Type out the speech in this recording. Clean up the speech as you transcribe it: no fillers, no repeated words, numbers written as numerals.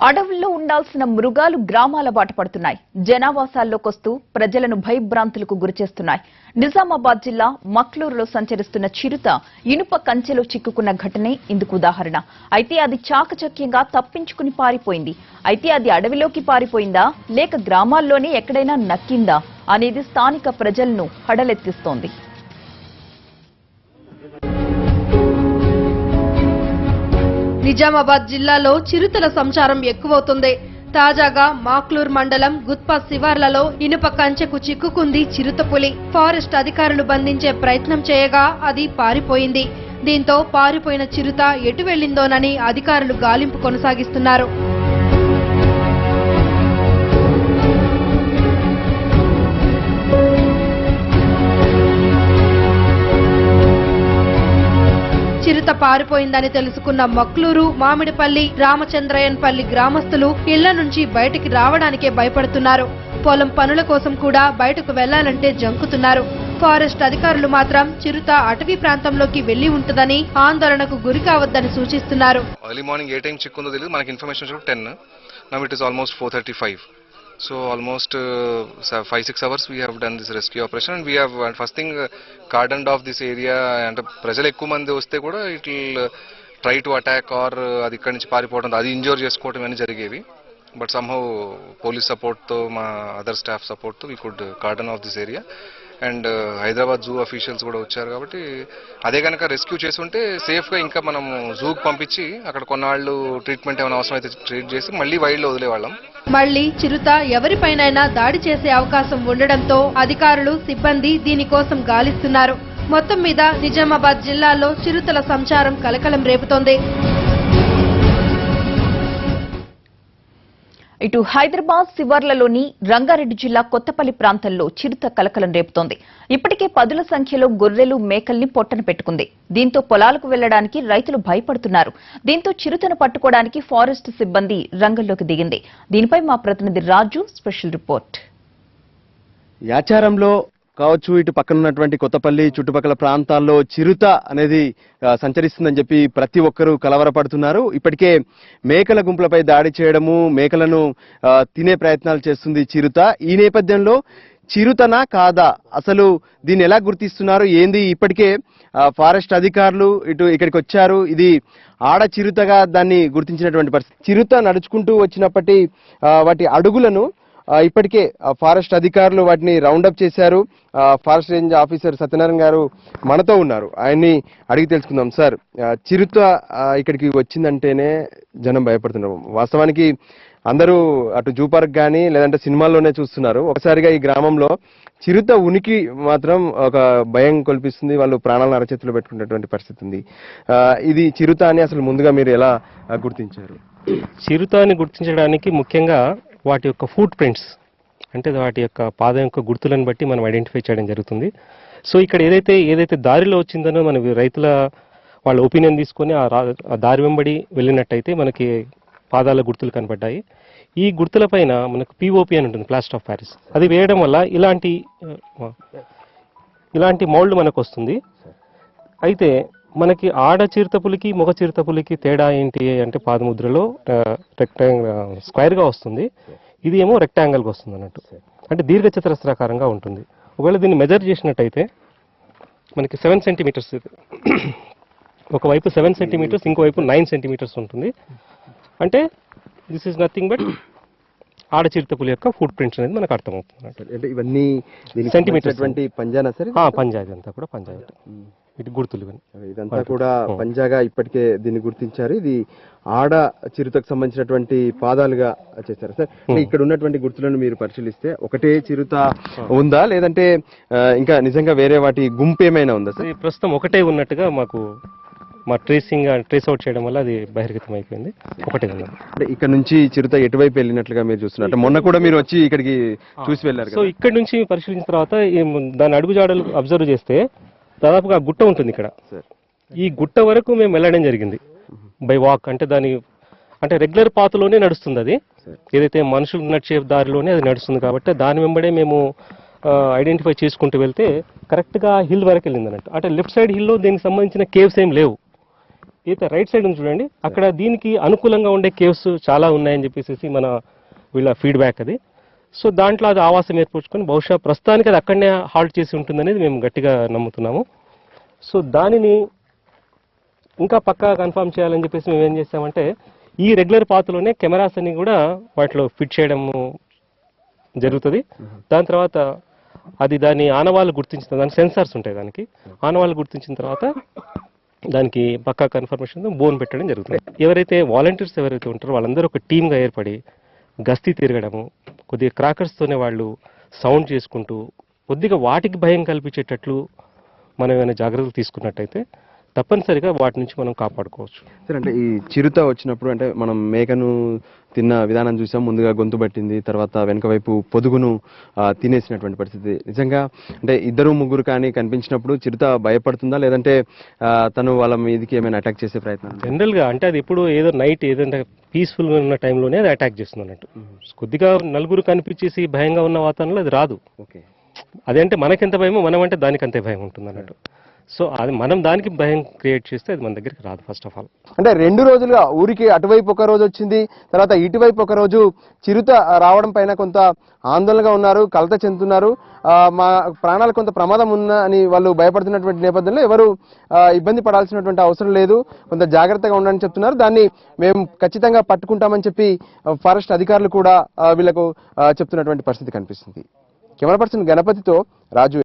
అడవుల్లో ఉండాల్సిన మృగాలు గ్రామాల బాట పడుతున్నాయి. జనావాసాల్లోకొస్తూ ప్రజలను భయభ్రాంతులకు గురిచేస్తున్నాయి. నిజామాబాద్ జిల్లా మక్లూరులో సంచరిస్తున్న చిరుత ఇనుప కంచెలో చిక్కుకున్న ఘటనే ఇందుకు ఉదాహరణ. అయితే అది చాకచక్యంగా తప్పించుకుని పారిపోయింది. అయితే అది అడవిలోకి పారిపోయిందా లేక గ్రామాల్లోనే ఎక్కడైనా నక్కిందా అనేది స్థానిక ప్రజలను హడలెత్తిస్తోంది. నిజామాబాద్ జిల్లాలో చిరుతల సంచారం ఎక్కువవుతుంది. తాజాగా మాక్లూర్ మండలం గుత్పా శివార్లలో ఇనుప కంచెకు చిక్కుకుంది చిరుతపులి. ఫారెస్ట్ అధికారులు బంధించే ప్రయత్నం చేయగా అది పారిపోయింది. దీంతో పారిపోయిన చిరుత ఎటు వెళ్లిందోనని అధికారులు గాలింపు కొనసాగిస్తున్నారు. చిరుత పారిపోయిందని తెలుసుకున్న మక్లూరు, మామిడిపల్లి, రామచంద్రయ్యన్పల్లి గ్రామస్తులు ఇళ్ల నుంచి బయటికి రావడానికే భయపడుతున్నారు. పొలం పనుల కోసం కూడా బయటకు వెళ్లాలంటే జంకుతున్నారు. ఫారెస్ట్ అధికారులు మాత్రం చిరుత అటవీ ప్రాంతంలోకి వెళ్లి ఉంటుందని ఆందోళనకు గురి కావద్దని సూచిస్తున్నారు. ఎర్లీ మార్నింగ్ ఏ టైం చిక్కుందో తెలియదు, మనకి information 10. Now it is almost 4:35. So almost 5-6 hours we have done this rescue operation, and we have first thing cordoned off this area. And ప్రజలు ఎక్కువ మంది వస్తే కూడా it will try to attack or అది ఇక్కడి నుంచి పారిపోవడం, అది ఇంజూర్ చేసుకోవడం అని జరిగేవి. బట్ somehow పోలీస్ సపోర్ట్ తో, మా అదర్ స్టాఫ్ సపోర్ట్ తో we could cordon off this area. And Hyderabad zoo officials కూడా వచ్చారు కాబట్టి అదే కనుక రెస్క్యూ చేసి ఉంటే సేఫ్గా ఇంకా మనం జూకి పంపించి అక్కడ కొన్నాళ్ళు ట్రీట్మెంట్ ఏమైనా అవసరం అయితే ట్రీట్ చేసి మళ్ళీ వైల్డ్లో వదిలేవాళ్ళం. మళ్లీ చిరుత ఎవరిపైనైనా దాడి చేసే అవకాశం ఉండడంతో అధికారులు, సిబ్బంది దీనికోసం గాలిస్తున్నారు. మొత్తం మీద నిజామాబాద్ జిల్లాలో చిరుతల సంచారం కలకలం రేపుతోంది. ఇటు హైదరాబాద్ శివార్లలోని రంగారెడ్డి జిల్లా కొత్తపల్లి ప్రాంతంలో చిరుత కలకలం రేపుతోంది. ఇప్పటికే పదుల సంఖ్యలో గొర్రెలు, మేకల్ని పొట్టన పెట్టుకుంది. దీంతో పొలాలకు వెళ్లడానికి రైతులు భయపడుతున్నారు. దీంతో చిరుతను పట్టుకోవడానికి ఫారెస్ట్ సిబ్బంది రంగంలోకి దిగింది. దీనిపై మా ప్రతినిధి రాజు స్పెషల్ రిపోర్ట్. యాచారంలో కావచ్చు, ఇటు పక్కన ఉన్నటువంటి కొత్తపల్లి చుట్టుపక్కల ప్రాంతాల్లో చిరుత అనేది సంచరిస్తుందని చెప్పి ప్రతి ఒక్కరూ కలవరపడుతున్నారు. ఇప్పటికే మేకల గుంపులపై దాడి చేయడము, మేకలను తినే ప్రయత్నాలు చేస్తుంది చిరుత. ఈ నేపథ్యంలో చిరుతనా కాదా, అసలు దీన్ని ఎలా గుర్తిస్తున్నారు, ఏంది? ఇప్పటికే ఫారెస్ట్ అధికారులు ఇక్కడికి వచ్చారు. ఇది ఆడ చిరుతగా దాన్ని గుర్తించినటువంటి పరిస్థితి. చిరుత నడుచుకుంటూ వచ్చినప్పటి వాటి అడుగులను ఇప్పటికే ఫారెస్ట్ అధికారులు వాటిని రౌండప్ చేశారు. ఫారెస్ట్ రేంజ్ ఆఫీసర్ సత్యనారాయణ గారు మనతో ఉన్నారు. ఆయన్ని అడిగి తెలుసుకుందాం. సార్, చిరుత ఇక్కడికి వచ్చిందంటేనే జనం భయపడుతున్నారు. వాస్తవానికి అందరూ అటు జూ పార్క్ కానీ లేదంటే సినిమాల్లోనే చూస్తున్నారు. ఒకసారిగా ఈ గ్రామంలో చిరుత ఉనికి మాత్రం ఒక భయం కొల్పిస్తుంది. వాళ్ళు ప్రాణాలను అరచేతిలో పెట్టుకునేటువంటి పరిస్థితి ఉంది. ఇది చిరుత అని అసలు ముందుగా మీరు ఎలా గుర్తించారు? చిరుతని గుర్తించడానికి ముఖ్యంగా వాటి యొక్క ఫుట్ ప్రింట్స్, అంటే వాటి యొక్క పాదం యొక్క గుర్తులను బట్టి మనం ఐడెంటిఫై చేయడం జరుగుతుంది. సో ఇక్కడ ఏదైతే దారిలో వచ్చిందనో మన రైతుల వాళ్ళ ఒపీనియన్ తీసుకొని ఆ దారి వెంబడి వెళ్ళినట్టయితే మనకి పాదాల గుర్తులు కనపడ్డాయి. ఈ గుర్తుల పైన మనకు పిఓపి అని ఉంటుంది, ప్లాస్టర్ ఆఫ్ ప్యారిస్. అది వేయడం వల్ల ఇలాంటి మౌల్డ్ మనకు వస్తుంది. అయితే మనకి ఆడ చిరుతపులికి మగ చిరుతపులికి తేడా ఏంటి అంటే పాదముద్రలో స్క్వేర్గా వస్తుంది, ఇది ఏమో రెక్టాంగిల్గా వస్తుంది అన్నట్టు, అంటే దీర్ఘచతురస్రాకారంగా ఉంటుంది. ఒకవేళ దీన్ని మెజర్ చేసినట్టయితే మనకి 7 సెంటీమీటర్స్, ఒకవైపు 7 సెంటీమీటర్స్, ఇంకోవైపు 9 సెంటీమీటర్స్ ఉంటుంది. అంటే దిస్ ఈజ్ నథింగ్ బట్ ఆడ చిరుతపులి యొక్క ఫుట్ ప్రింట్స్ అనేది మనకు అర్థమవుతుంది. అంటే ఇవన్నీ సెంటీమీటర్స్ పంజానా సార్? పంజా, ఇదంతా కూడా పంజా, ఇది గుర్తులు ఇదంతా కూడా పంజాగా ఇప్పటికే దీన్ని గుర్తించారు. ఇది ఆడ చిరుతకు సంబంధించినటువంటి పాదాలుగా చేశారు. సార్, ఇక్కడ ఉన్నటువంటి గుర్తులను మీరు పరిశీలిస్తే ఒకటే చిరుత ఉందా లేదంటే ఇంకా నిజంగా వేరే వాటి గుంపు ఏమైనా ఉందా సార్? ప్రస్తుతం ఒకటే ఉన్నట్టుగా మా ట్రేస్ అవుట్ చేయడం వల్ల అది బహిర్గతం అయిపోయింది. ఒకటే ఉన్నది. అంటే ఇక్కడ నుంచి చిరుత ఎటువైపు వెళ్ళినట్లుగా మీరు చూస్తున్నారు? మొన్న కూడా మీరు వచ్చి ఇక్కడికి చూసి వెళ్ళారు. సో ఇక్కడ నుంచి పరిశీలించిన తర్వాత దాని అడుగుజాడలు అబ్జర్వ్ చేస్తే దాదాపుగా గుట్ట ఉంటుంది ఇక్కడ. ఈ గుట్ట వరకు మేము వెళ్ళడం జరిగింది బై వాక్. అంటే రెగ్యులర్ పాత్లోనే నడుస్తుంది అది, ఏదైతే మనుషులు నడిచే దారిలోనే అది నడుస్తుంది. కాబట్టి దాని వెంబడే మేము ఐడెంటిఫై చేసుకుంటూ వెళ్తే కరెక్ట్గా హిల్ వరకు వెళ్ళింది అన్నట్టు. అంటే లెఫ్ట్ సైడ్ హిల్లో దీనికి సంబంధించిన కేవ్స్ ఏం లేవు. అయితే రైట్ సైడ్ ఉంది చూడండి, అక్కడ దీనికి అనుకూలంగా ఉండే కేవ్స్ చాలా ఉన్నాయని చెప్పేసి మన వీళ్ళ ఫీడ్బ్యాక్ అది. సో దాంట్లో అది ఆవాసం ఏర్పరచుకొని బహుశా ప్రస్తుతానికి అది అక్కడనే హాల్ట్ చేసి ఉంటుందనేది మేము గట్టిగా నమ్ముతున్నాము. సో దానిని ఇంకా పక్కా కన్ఫర్మ్ చేయాలని చెప్పేసి మేము ఏం చేస్తామంటే ఈ రెగ్యులర్ పాత్లోనే కెమెరాస్ అన్ని కూడా వాటిలో ఫిట్ చేయడం జరుగుతుంది. దాని తర్వాత అది దాని ఆనవాళ్ళు గుర్తించిన దాని సెన్సార్స్ ఉంటాయి, దానికి ఆనవాళ్ళు గుర్తించిన తర్వాత దానికి పక్కా కన్ఫర్మేషన్ బోన్ పెట్టడం జరుగుతుంది. ఎవరైతే వాలంటీర్స్ ఎవరైతే ఉంటారో వాళ్ళందరూ ఒక టీమ్గా ఏర్పడి గస్తీ తిరగడము, కొద్దిగా క్రాకర్స్తోనే వాళ్ళు సౌండ్ చేసుకుంటూ కొద్దిగా వాటికి భయం కల్పించేటట్లు మనం ఏమైనా జాగ్రత్తలు తీసుకున్నట్టయితే తప్పనిసరిగా వాటి నుంచి మనం కాపాడుకోవచ్చు. సార్, అంటే ఈ చిరుత వచ్చినప్పుడు అంటే మనం మేకను తిన్న విధానం చూసాం. ముందుగా గొంతు పట్టింది, తర్వాత వెనక వైపు పొదుగును తినేసినటువంటి పరిస్థితి. నిజంగా అంటే ఇద్దరు ముగ్గురు కానీ కనిపించినప్పుడు చిరుత భయపడుతుందా, లేదంటే తను వాళ్ళ మీదకి ఏమైనా అటాక్ చేసే ప్రయత్నం? జనరల్గా అంటే అది ఎప్పుడు ఏదో నైట్ ఏదంటే పీస్ఫుల్గా ఉన్న టైంలోనే అది అటాక్ చేస్తుంది అన్నట్టు. కొద్దిగా నలుగురు కనిపించేసి భయంగా ఉన్న వాతావరణంలో అది రాదు. ఓకే, అదంటే మనకెంత భయమో మనం అంటే దానికి అంతే భయం ఉంటుంది అన్నట్టు. సో అది మనం దానికి భయం క్రియేట్ చేస్తే అది మన దగ్గరికి రాదు ఫస్ట్ ఆఫ్ ఆల్. అంటే 2 రోజులుగా ఊరికి అటువైపు ఒక రోజు వచ్చింది, తర్వాత ఇటువైపు ఒక రోజు చిరుత రావడం పైన కొంత ఆందోళనగా ఉన్నారు, కలత చెందుతున్నారు. మా ప్రాణాలకు కొంత ప్రమాదం ఉందా అని వాళ్ళు భయపడుతున్నటువంటి నేపథ్యంలో ఎవరు ఇబ్బంది పడాల్సినటువంటి అవసరం లేదు, కొంత జాగ్రత్తగా ఉండాలని చెప్తున్నారు. దాన్ని మేము ఖచ్చితంగా పట్టుకుంటామని చెప్పి ఫారెస్ట్ అధికారులు కూడా వీళ్ళకు చెప్తున్నటువంటి పరిస్థితి కనిపిస్తుంది. కెమెరా పర్సన్ గణపతితో రాజు.